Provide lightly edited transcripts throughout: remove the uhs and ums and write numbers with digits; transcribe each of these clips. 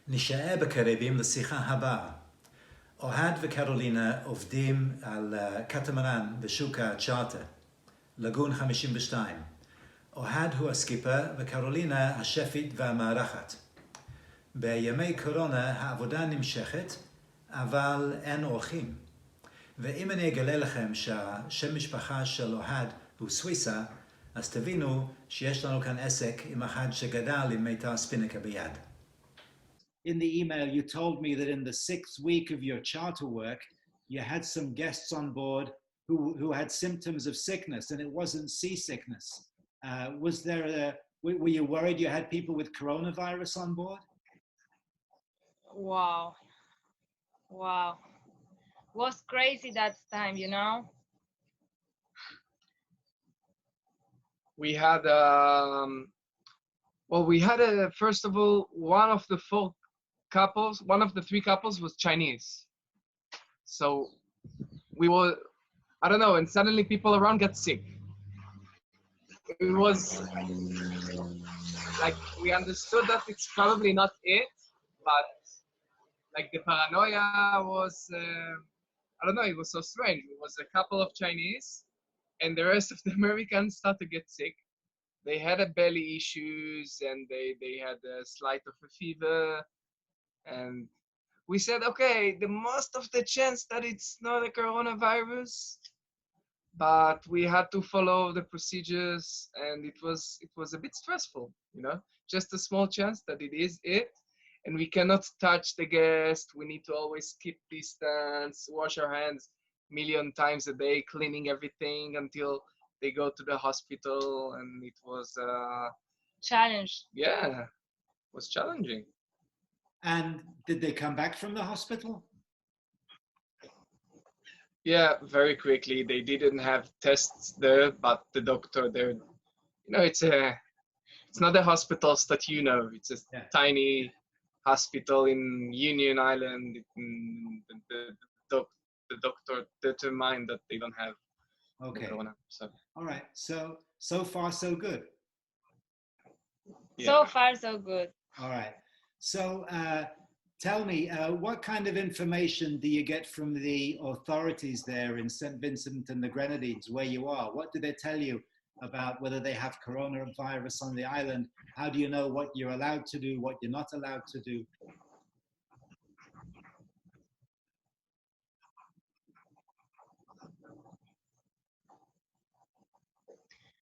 נישאר בקריבים לשיחה הבאה. אוהד וקרולינה עובדים על קטמרן בשוק הצ'ארטר, לגון 52. אוהד הוא הסקיפר וקרולינה השפית והמארחת. בימי קורונה העבודה נמשכת, אבל אין אורחים. ואם אני אגלה לכם שהשם משפחה של אוהד הוא סוויסה, אז תבינו שיש לנו כאן עסק עם אחד שגדל עם מיתר ספינקה ביד. In the email, you told me that in the 6th week of your charter work, you had some guests on board who had symptoms of sickness, and it wasn't seasickness. Were you worried you had people with coronavirus on board? Wow. Was crazy that time, you know? We had, first of all, one of the three couples was Chinese. So I don't know, and suddenly people around got sick. It was like, we understood that it's probably not it, but like the paranoia was, I don't know, it was so strange. It was a couple of Chinese and the rest of the Americans started to get sick. They had a belly issues and they had a slight of a fever. And we said, okay, the most of the chance that it's not a coronavirus, but we had to follow the procedures and it was a bit stressful, you know, just a small chance that it is it. And we cannot touch the guest. We need to always keep distance, wash our hands million times a day, cleaning everything until they go to the hospital. And it was challenge. Yeah, it was challenging. And did they come back from the hospital? Yeah, very quickly. They didn't have tests there, but the doctor there, you know, it's not the hospitals that you know. It's a tiny hospital in Union Island. The doctor determined that they don't have corona. So. All right. So far, so good. Yeah. So far, so good. All right. So tell me, what kind of information do you get from the authorities there in St. Vincent and the Grenadines, where you are? What do they tell you about whether they have coronavirus on the island? How do you know what you're allowed to do, what you're not allowed to do?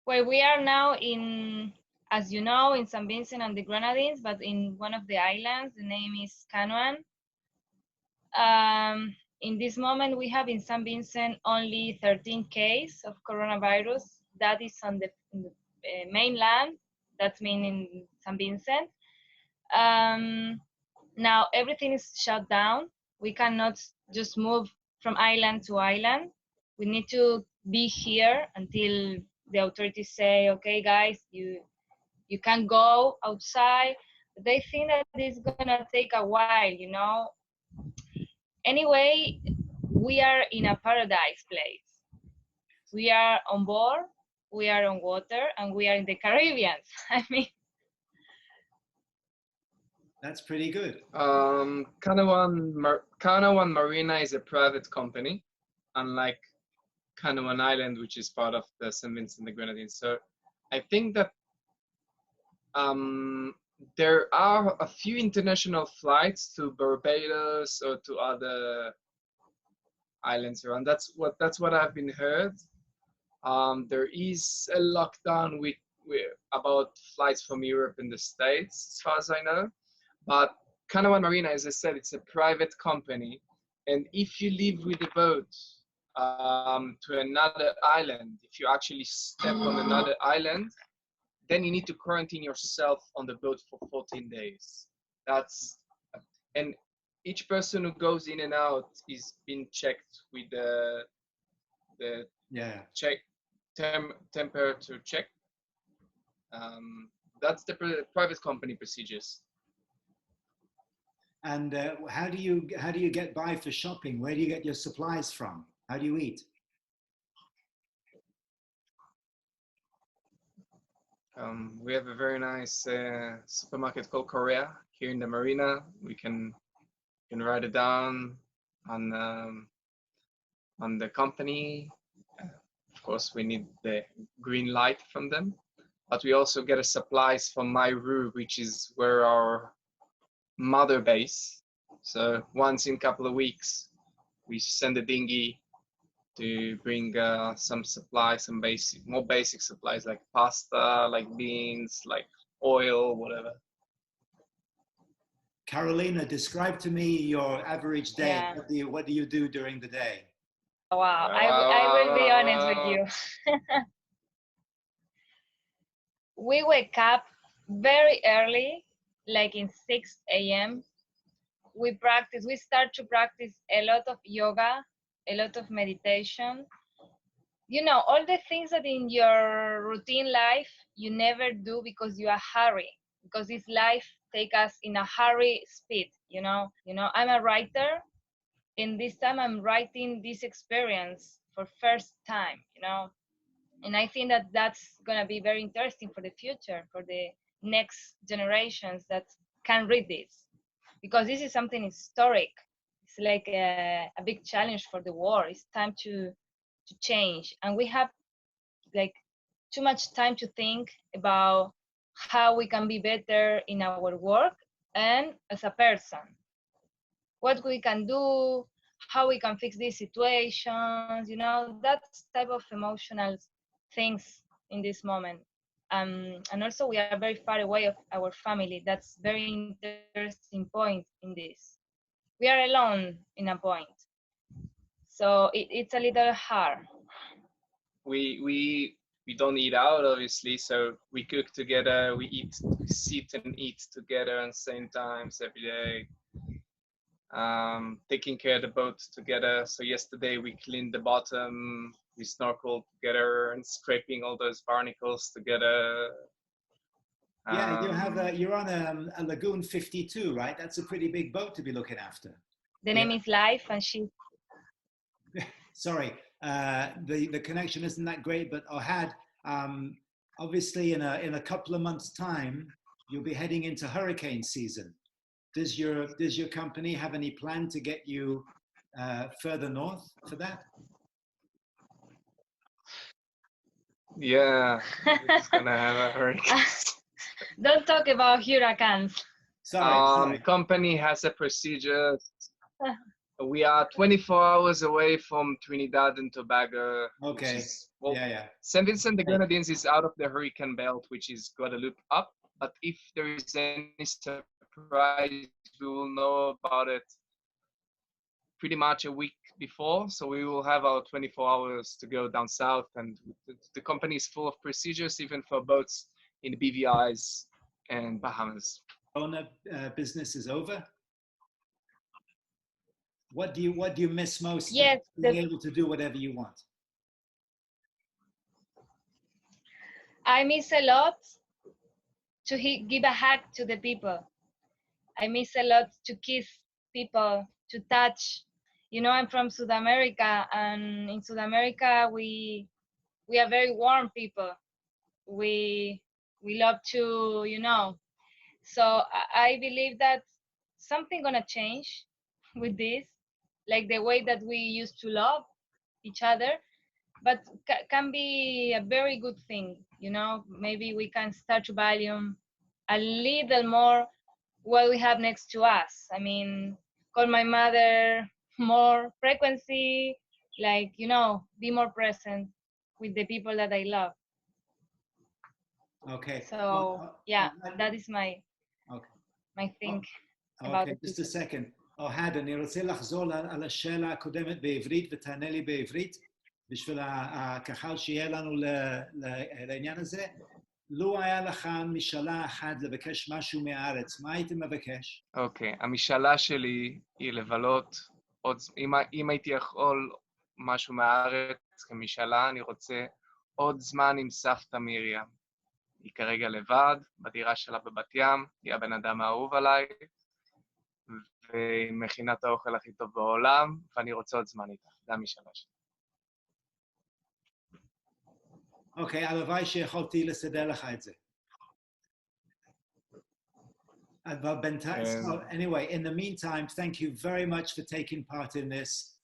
Well, we are now in, as you know, in St. Vincent and the Grenadines, but in one of the islands. The name is Canoan. In this moment, we have in St. Vincent only 13 cases of coronavirus. That is on the mainland. That's meaning in St. Vincent. Now everything is shut down. We cannot just move from island to island. We need to be here until the authorities say, okay, guys, you can go outside. They think that it's gonna take a while, you know. Anyway, we are in a paradise place. We are on board, we are on water, and we are in the Caribbean. I mean, that's pretty good. Canoan Marina is a private company, unlike Canoan Island, which is part of the St. Vincent and the Grenadines. So I think that there are a few international flights to Barbados or to other islands around. That's what I've been heard. There is a lockdown with about flights from Europe and the States, as far as I know. But Canoan Marina, as I said, it's a private company, and if you leave with a boat to another island, if you actually step on another island, then you need to quarantine yourself on the boat for 14 days. And each person who goes in and out is being checked with the temperature check. That's the private company procedures. And how do you get by for shopping? Where do you get your supplies from? How do you eat? We have a very nice supermarket called Korea here in the marina. We can write it down on the company. Of course, we need the green light from them, but we also get supplies from Mauru, which is where our mother base. So once in a couple of weeks, we send a dinghy to bring some supplies, some more basic supplies like pasta, like beans, like oil, whatever. Carolina, describe to me your average day. Yeah. What do you do during the day? Wow. I will be honest with you. We wake up very early, like in 6 a.m. We start to practice a lot of yoga, a lot of meditation. You know, all the things that in your routine life you never do because you are hurry, because this life take us in a hurry speed, you know. I'm a writer, and this time I'm writing this experience for first time, you know. And I think that that's going to be very interesting for the future, for the next generations that can read this, because this is something historic. It's like a big challenge for the world. It's time to change, and we have like too much time to think about how we can be better in our work and as a person, what we can do, how we can fix these situations, you know, that's type of emotional things in this moment. And also we are very far away of our family. That's very interesting point in this. We are alone in a point, so it's a little hard. We don't eat out, obviously, so we cook together, we sit and eat together at the same times every day. Taking care of the boat together. So yesterday we cleaned the bottom, we snorkeled together and scraping all those barnacles together. Yeah, you're on a Lagoon 52, right? That's a pretty big boat to be looking after. The name is Life, and she. Sorry, the connection isn't that great, but Ohad, obviously in a couple of months' time, you'll be heading into hurricane season. Does your company have any plan to get you further north for that? Yeah, it's gonna have a hurricane. Don't talk about hurricanes. Sorry. Company has a procedure. We are 24 hours away from Trinidad and Tobago. Okay. Which is, well, yeah. St. Vincent the Grenadines is out of the hurricane belt, which is Guadeloupe up. But if there is any surprise, we will know about it pretty much a week before. So we will have our 24 hours to go down south. And the company is full of procedures, even for boats in BVIs and Bahamas. Corona business is over. What do you miss most? Yes, being able to do whatever you want. I miss a lot to give a hug to the people. I miss a lot to kiss people, to touch. You know, I'm from South America, and in South America we are very warm people. We love to, you know. So I believe that something gonna change with this, like the way that we used to love each other, but can be a very good thing, you know. Maybe we can start to value a little more what we have next to us. I mean, call my mother more frequency, like, you know, be more present with the people that I love. Okay. So yeah, that is my thing. Okay, just a second. אוהד, אני רוצה לחזור על השאלה הקודמת בעברית ותענה לי בעברית, בשביל ככה שיהיה לנו לעניין הזה. לו היה לך משאלה אחת לבקש משהו מהארץ, מה היית מבקש? אוקיי, המשאלה שלי היא לבלות עוד, אם הייתי יכול משהו מהארץ כמשאלה, אני רוצה עוד זמן עם סבתא מרים. היא כרגע לבד, בדירה שלה בבת ים, היא הבן אדם האהוב עליי, והיא מכינה את האוכל הכי טוב בעולם, ואני רוצה עוד זמן איתה, זה המשאלה שלי. אוקיי, הלוואי שיכולתי לסדר לך את זה. Well, so anyway, in the meantime, thank you very much for taking part in this.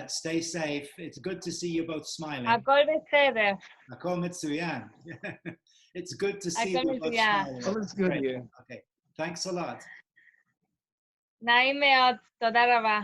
Stay safe. It's good to see you both smiling. הכל בסדר. הכל מצוין. It's good to see הכל you both מצוין. smiling. All is good Great. here. Okay. Thanks a lot. נעים מאוד, תודה רבה.